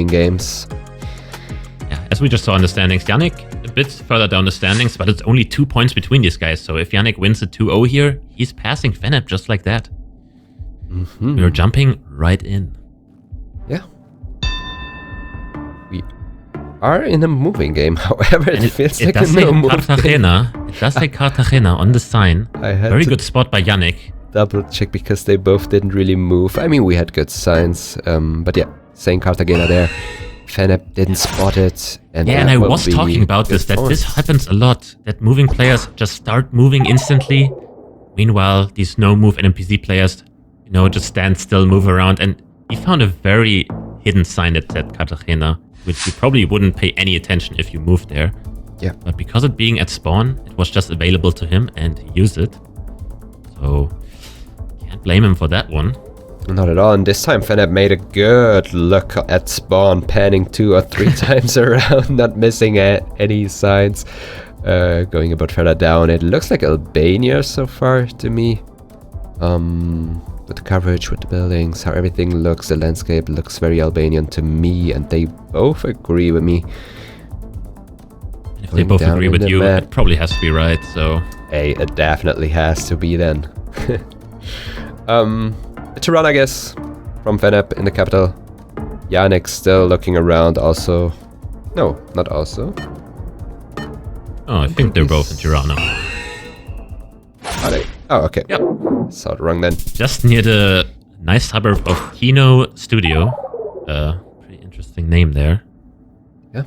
games. Yeah, as we just saw in the standings, Yanek a bit further down the standings, but it's only 2 points between these guys. So if Yanek wins a 2-0 here, he's passing Feneb just like that. We're jumping right in. Yeah. We are in a moving game, however, it feels like does a say no-move Cartagena. It does say Cartagena on the sign. Very good spot by Yanek. Double check because they both didn't really move. I mean, we had good signs, but yeah, saying Cartagena there. Feneb didn't spot it. And I was talking about this, that this happens a lot, that moving players just start moving instantly. Meanwhile, these no-move NPC players, just stand still, move around, and he found a very hidden sign that said Cartagena, which you probably wouldn't pay any attention if you moved there. Yeah. But because it being at spawn, it was just available to him and he used it. So, can't blame him for that one. Not at all. And this time Feneb made a good look at spawn, panning 2 or 3 times around, not missing any signs. Going a bit further down, it looks like Albania so far to me. With the coverage, with the buildings, how everything looks, the landscape looks very Albanian to me, and they both agree with me. If they both agree with you, it probably has to be right, so... Hey, it definitely has to be then. It's a run, I guess, from Feneb in the capital. Yanek still looking around also. No, not also. Oh, I think they're both in Tirana. Are they? Oh, okay. Yep. Saw it wrong then. Just near the nice suburb of Kino Studio. Pretty interesting name there. Yeah.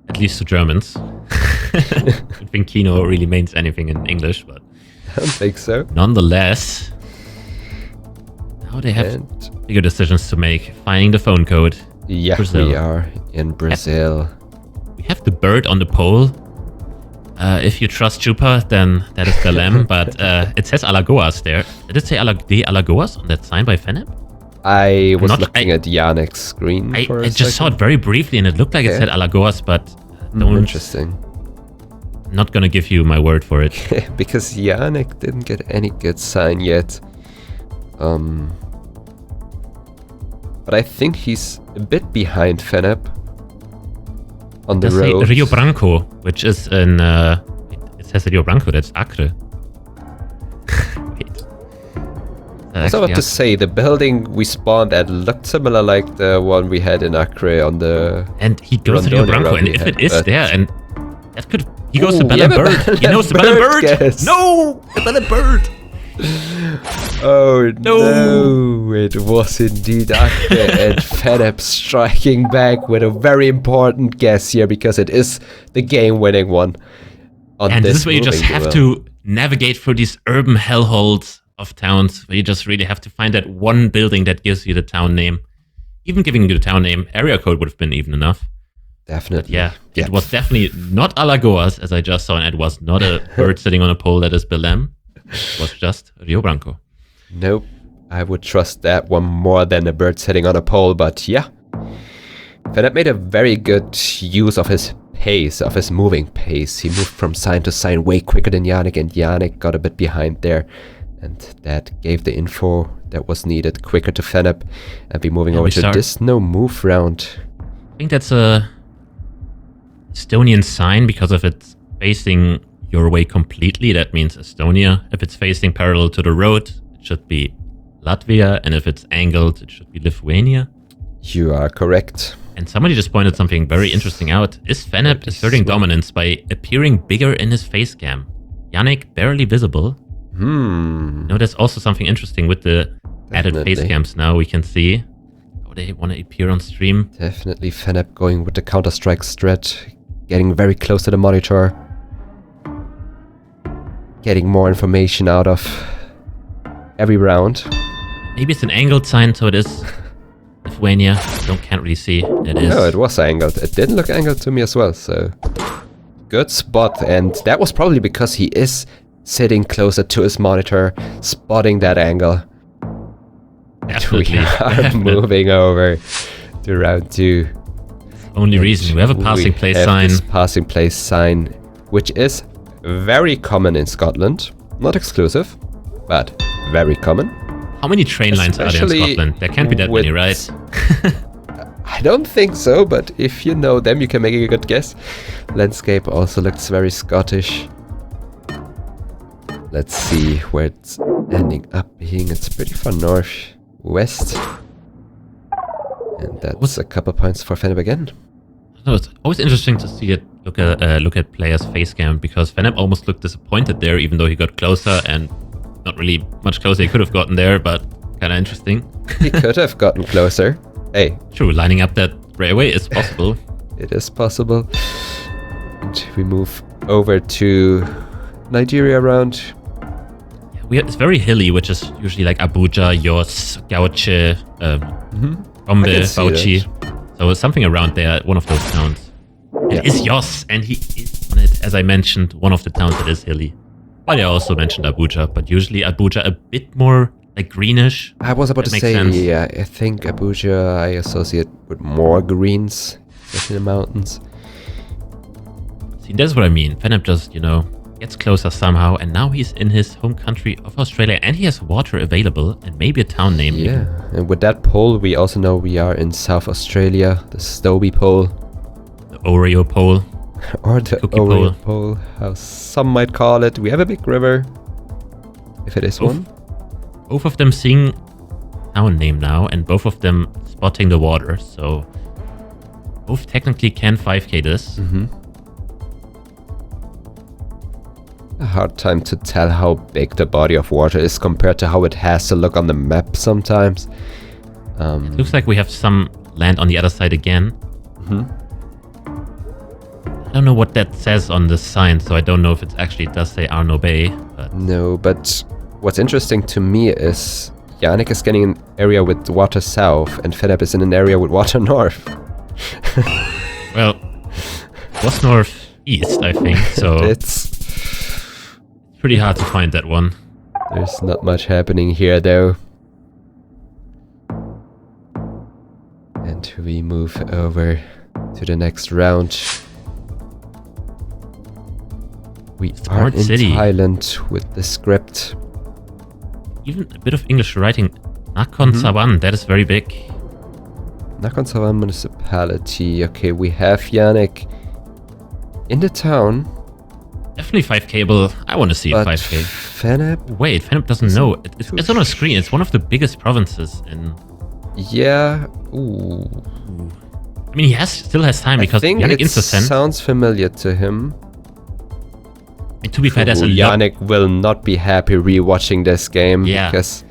At least to Germans. I don't think Kino really means anything in English, but... I don't think so. Nonetheless... Now they have bigger decisions to make. Finding the phone code. Yeah, Brazil. we are in Brazil. We have the bird on the pole. If you trust Chupa, then that is Belém, but it says Alagoas there. Did it say de Alagoas on that sign by Feneb? I was looking at Yanek's screen for a I just saw it very briefly and it looked like it said Alagoas, but interesting. Not gonna give you my word for it. Because Yanek didn't get any good sign yet. But I think he's a bit behind Feneb on the road. Rio Branco, which is in... it says Rio Branco, that's Acre. Wait. I was about to say, the building we spawned at looked similar like the one we had in Acre on the... And he goes to Rio Branco, and if it is there, and that could... He goes to Belém Bird. He knows the Belém Bird. Guess. No! The Belém Bird! Oh no, it was indeed Acre and Feneb striking back with a very important guess here because it is the game-winning one. And this is where you just have to navigate through these urban hellholes of towns where you just really have to find that one building that gives you the town name. Even giving you the town name, area code would have been even enough. Definitely. But it was definitely not Alagoas, as I just saw, and it was not a bird sitting on a pole that is Belém. It was just Rio Branco. Nope. I would trust that one more than a bird sitting on a pole, but yeah. Feneb made a very good use of his pace, of his moving pace. He moved from sign to sign way quicker than Yanek, and Yanek got a bit behind there. And that gave the info that was needed quicker to Feneb. And be moving over to this no-move round. I think that's a Estonian sign because if it's facing your way completely, that means Estonia. If it's facing parallel to the road, it should be Latvia, and if it's angled, it should be Lithuania. You are correct. And somebody just pointed something very interesting out. Is Feneb asserting dominance by appearing bigger in his face cam? Yanek barely visible. No, there's also something interesting with the added face cams now. We can see how they want to appear on stream. Definitely Feneb going with the Counter-Strike strat, getting very close to the monitor. Getting more information out of every round. Maybe it's an angled sign, so it is Lithuania. Can't really see. It is. No, it was angled. It didn't look angled to me as well, so... Good spot, and that was probably because he is sitting closer to his monitor, spotting that angle. Definitely. We are moving over to round 2. Only reason we have a passing place sign. This passing place sign, which is very common in Scotland. Not exclusive, but very common. How many train lines are there in Scotland? There can't be that many, right? I don't think so, but if you know them, you can make a good guess. Landscape also looks very Scottish. Let's see where it's ending up being. It's pretty far northwest. And that's a couple points for Feneb again. No, it's always interesting to see it. Look at players' face cam, because Feneb almost looked disappointed there, even though he got closer, and not really much closer he could have gotten there, but kind of interesting. He could have gotten closer. Hey. True, lining up that railway is possible. It is possible. And we move over to Nigeria round. Yeah, it's very hilly, which is usually like Abuja, Jos, Gauche, Gombe, Bauchi. So something around there, one of those towns. It is Jos, and he is on it, as I mentioned, one of the towns that is hilly. But I also mentioned Abuja, but usually Abuja a bit more like greenish. I was about to say, sense. Yeah, I think Abuja I associate with more greens, especially in the mountains. See, that's what I mean. Feneb just, gets closer somehow, and now he's in his home country of Australia, and he has water available, and maybe a town name. Yeah, even. and with that pole, we also know we are in South Australia, the Stobie pole. The Oreo pole. Or the Oreo pole, how some might call it. We have a big river, if it is one. Both of them seeing town name now, and both of them spotting the water, so both technically can 5k this. A hard time to tell how big the body of water is compared to how it has to look on the map sometimes. It looks like we have some land on the other side again. I don't know what that says on the sign, so I don't know if it actually does say Arno Bay. But no, but what's interesting to me is Yanek is getting an area with water south, and Feneb is in an area with water north. Well, it was northeast, I think, so it's pretty hard to find that one. There's not much happening here, though. And we move over to the next round. We are in Thailand with the script. Even a bit of English writing. Nakhon Sawan, that is very big. Nakhon Sawan municipality. Okay, we have Yanek in the town. Definitely 5k, I want to see a 5k. Feneb? Wait, Feneb doesn't know. It's on a screen. It's one of the biggest provinces in... Yeah. Ooh. I mean, he still has time, because Yanek Instasend sounds familiar to him. And to be fair, there's a Yanek will not be happy rewatching this game, because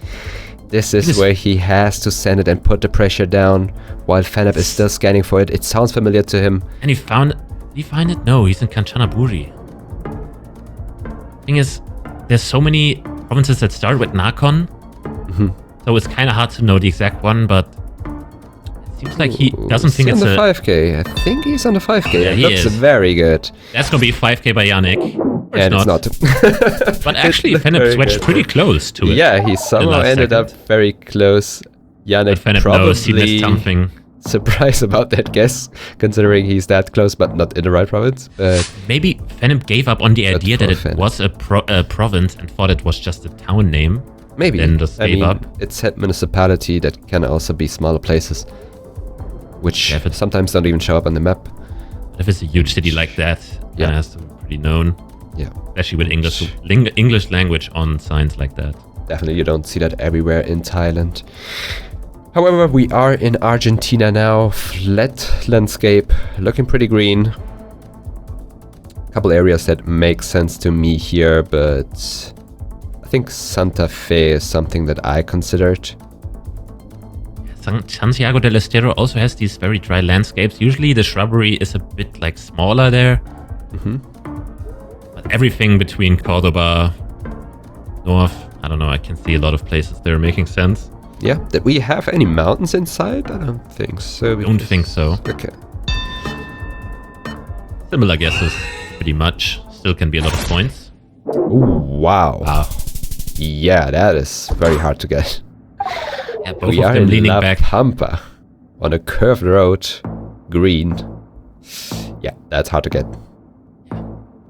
this is where he has to send it and put the pressure down while Feneb is still scanning for it. It sounds familiar to him. And he found it. Did he find it? No, he's in Kanchanaburi. Thing is, there's so many provinces that start with Nakhon, so it's kind of hard to know the exact one, but it seems like he doesn't think it's on the 5k. I think he's on the 5k. Yeah, it he looks is. Very good. That's gonna be 5k by Yanek. And it's not. But actually, Feneb switched pretty close to it. Yeah, he somehow ended up very close. Yanek knows he missed something. Surprised about that guess, considering he's that close but not in the right province. But maybe Feneb gave up on the idea that it was a province and thought it was just a town name. Maybe. Then just gave up. It's a municipality that can also be smaller places, which sometimes don't even show up on the map. But if it's a huge city like that, it has to be pretty known. Yeah. Especially with English language on signs like that. Definitely, you don't see that everywhere in Thailand. However, we are in Argentina now. Flat landscape, looking pretty green. A couple areas that make sense to me here, but I think Santa Fe is something that I considered. Santiago del Estero also has these very dry landscapes. Usually the shrubbery is a bit like smaller there. But everything between Cordoba, north, I don't know, I can see a lot of places there making sense. Yeah, did we have any mountains inside? I don't think so. Don't think so. Okay. Similar guesses, pretty much. Still can be a lot of points. Ooh, wow. Yeah, that is very hard to get. Yeah, both of them leaning back. Pampa, on a curved road, green. Yeah, that's hard to get.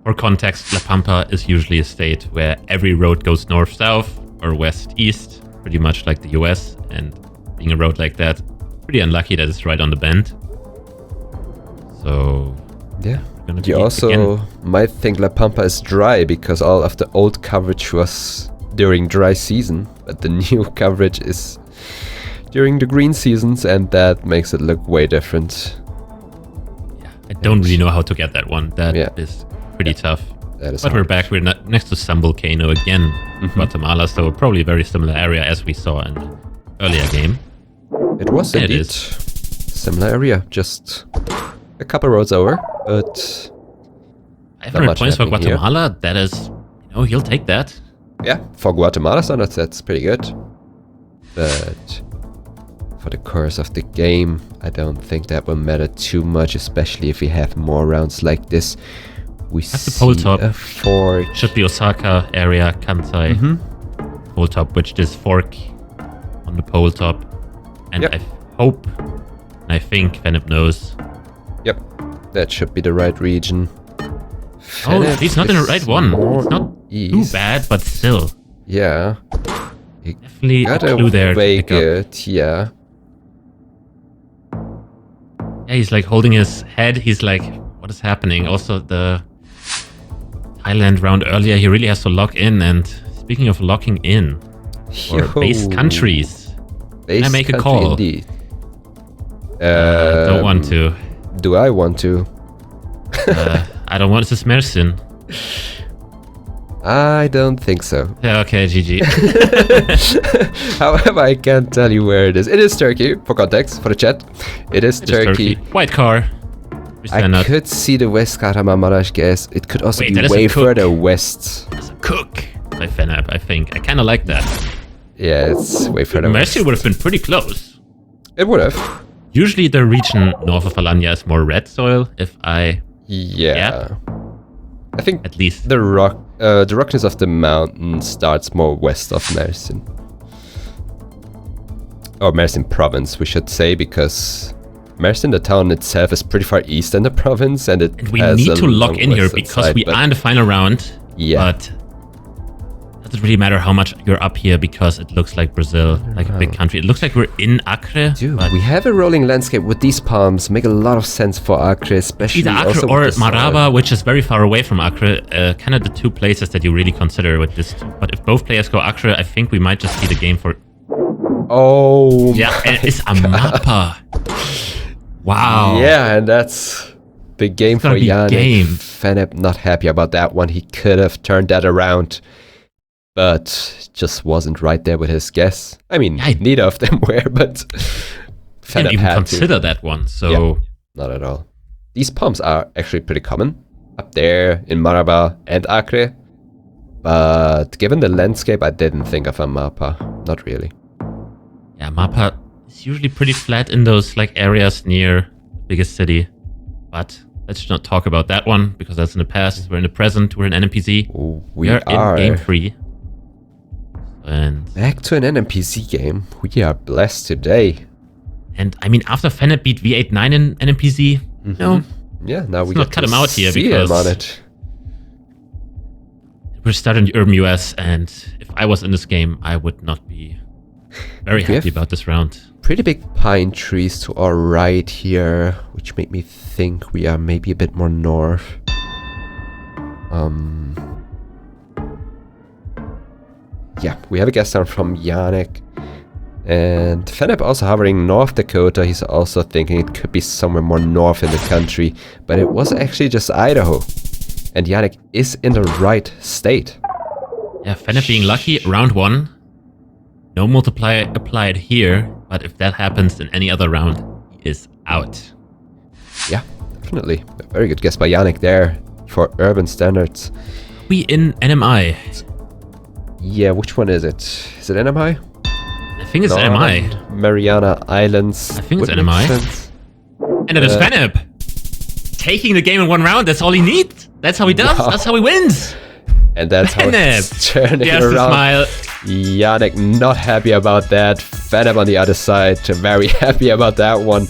For context, La Pampa is usually a state where every road goes north-south or west-east, pretty much like the US, and being a road like that pretty unlucky that it's right on the bend. So yeah. You also might think La Pampa is dry because all of the old coverage was during dry season, but the new coverage is during the green seasons, and that makes it look way different. Yeah, I don't really know how to get that one. That is pretty tough. That is but hard. We're back. We're next to some volcano again, Guatemala, so probably a very similar area as we saw in the earlier game. It was indeed is. similar area, just a couple roads over, but 500 points for Guatemala. Here. That is, he'll take that. Yeah, for Guatemala standards, that's pretty good. But for the course of the game, I don't think that will matter too much, especially if we have more rounds like this. We see the pole top. A fork. Should be Osaka area, Kansai. Pole top, which is fork on the pole top. And I hope, and I think Feneb knows. Yep, that should be the right region. Oh, he's not in the right one. It's not too bad, but still. Yeah. Definitely a clue there. Way good, yeah. Yeah, he's like holding his head. He's like, what is happening? Also, the Thailand round earlier, he really has to lock in. And speaking of locking in, for base countries, can I make a call? Indeed. Don't want to. Do I want to? I don't want to Mersin. I don't think so. Yeah, okay, GG. However, I can't tell you where it is. It is Turkey, for context, for the chat. It is Turkey. White car. I could see the West Kahramanmaraş gas. It could also be way further west. That's a cook by Feneb, I think. I kind of like that. Yeah, it's way further west. Mersin would have been pretty close. It would have. Usually the region north of Alanya is more red soil, if I... Yeah. I think at least the rockness of the mountain starts more west of Mersin. Or Mersin province, we should say, because Mersin, the town itself, is pretty far east in the province, and we need to lock in here because we are in the final round. Yeah. But it doesn't really matter how much you're up here because it looks like Brazil, like a big country. It looks like we're in Acre. Dude, we have a rolling landscape with these palms. Make a lot of sense for Acre, especially either Acre or Maraba, which is very far away from Acre. Kind of the two places that you really consider with this. But if both players go Acre, I think we might just see the game for... Oh, yeah, and it's a mappa. Wow. Yeah, and that's the game for Yanek. Feneb not happy about that one. He could have turned that around, but just wasn't right there with his guess. I mean, neither of them were, but Feneb didn't even consider that one, so... Yeah, not at all. These palms are actually pretty common up there in Maraba and Acre, but given the landscape, I didn't think of a mappa. Not really. Yeah, mappa is usually pretty flat in those like areas near the biggest city, but let's not talk about that one because that's in the past. We're in the present. We're in NPC. We are in game 3. And back to an NPC game. We are blessed today. And I mean, after Feneb beat V89 in NPC, yeah, now we not cut him out here because him on it. We're starting the urban US, and if I was in this game, I would not be very happy about this round. Pretty big pine trees to our right here, which made me think we are maybe a bit more north. Yeah, we have a guest down from Yanek. And Feneb also hovering North Dakota. He's also thinking it could be somewhere more north in the country. But it was actually just Idaho. And Yanek is in the right state. Yeah, Feneb being lucky, round 1. No multiplier applied here. But if that happens in any other round, he is out. Yeah, definitely. A very good guess by Yanek there for urban standards. We in NMI. Yeah, which one is it? Is it NMI? I think it's NMI. Mariana Islands. I think it's NMI. And it is Feneb. Taking the game in one round, that's all he needs. That's how he does. Wow. That's how he wins. And that's how it's turning around. Smile. Yanek not happy about that. Feneb on the other side, very happy about that one.